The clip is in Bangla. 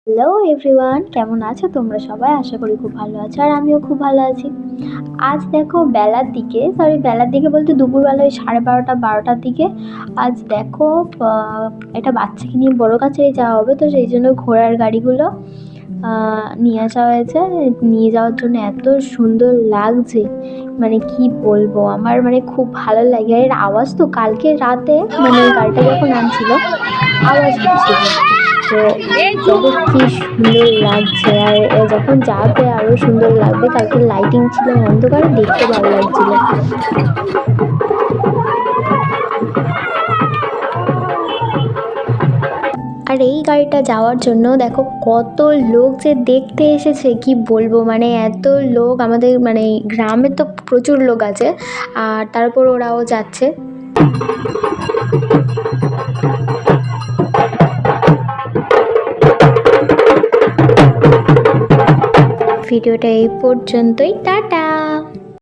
হ্যালো এভরিওয়ান, কেমন আছো তোমরা সবাই? আশা করি খুব ভালো আছো আর আমিও খুব ভালো আছি। আজ দেখো বেলার দিকে বলতে দুপুরবেলা ওই 12:30-12টার দিকে আজ দেখো একটা বাচ্চাকে নিয়ে বড় কাছারি যাওয়া হবে, তো সেই জন্য ঘোড়ার গাড়িগুলো নিয়ে আসা হয়েছে। নিয়ে যাওয়ার জন্য এত সুন্দর লাগছে, মানে কি বলবো, আমার মানে খুব ভালো লাগে। আর এর আওয়াজ তো কালকে রাতে মানে গাড়িটা যখন আনছিল আওয়াজ হচ্ছিল, তো দেখো কি সুন্দর লাগছে। আর যখন যাবে আরো সুন্দর লাগবে, কালকে লাইটিং ছিল অন্ধকারে, দেখতে ভালো লাগছিল। আর এই গাড়িটা যাওয়ার জন্য দেখো কত লোক যে দেখতে এসেছে, কি বলবো, মানে এত লোক। আমাদের মানে গ্রামে তো প্রচুর লোক আছে, আর তারপর ওরাও যাচ্ছে। ভিডিওটা এই পর্যন্তই, টাটা।